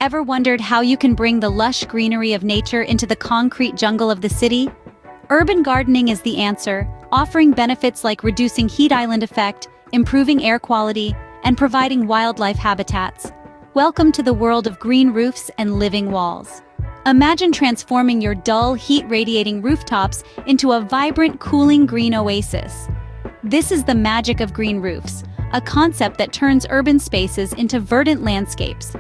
Ever wondered how you can bring the lush greenery of nature into the concrete jungle of the city? Urban gardening is the answer, offering benefits like reducing heat island effect, improving air quality, and providing wildlife habitats. Welcome to the world of green roofs and living walls. Imagine transforming your dull, heat-radiating rooftops into a vibrant, cooling green oasis. This is the magic of green roofs, a concept that turns urban spaces into verdant landscapes.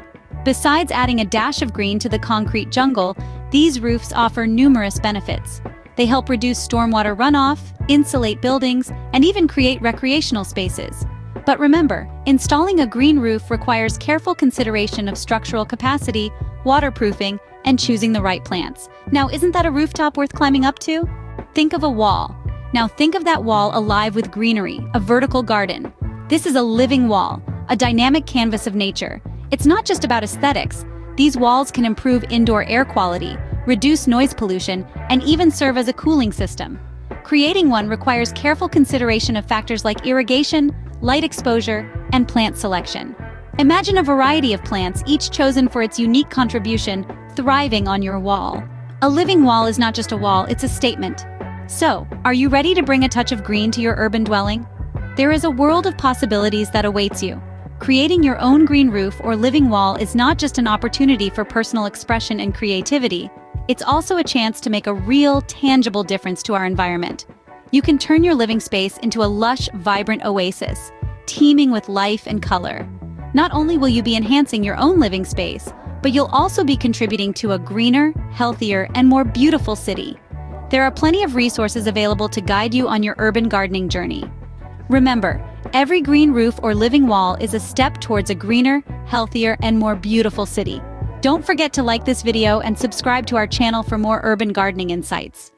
Besides adding a dash of green to the concrete jungle, these roofs offer numerous benefits. They help reduce stormwater runoff, insulate buildings, and even create recreational spaces. But remember, installing a green roof requires careful consideration of structural capacity, waterproofing, and choosing the right plants. Now, isn't that a rooftop worth climbing up to? Think of a wall. Now think of that wall alive with greenery, a vertical garden. This is a living wall, a dynamic canvas of nature. It's not just about aesthetics. These walls can improve indoor air quality, reduce noise pollution, and even serve as a cooling system. Creating one requires careful consideration of factors like irrigation, light exposure, and plant selection. Imagine a variety of plants, each chosen for its unique contribution, thriving on your wall. A living wall is not just a wall, it's a statement. So, are you ready to bring a touch of green to your urban dwelling? There is a world of possibilities that awaits you. Creating your own green roof or living wall is not just an opportunity for personal expression and creativity, it's also a chance to make a real, tangible difference to our environment. You can turn your living space into a lush, vibrant oasis, teeming with life and color. Not only will you be enhancing your own living space, but you'll also be contributing to a greener, healthier, and more beautiful city. There are plenty of resources available to guide you on your urban gardening journey. Remember, every green roof or living wall is a step towards a greener, healthier, and more beautiful city. Don't forget to like this video and subscribe to our channel for more urban gardening insights.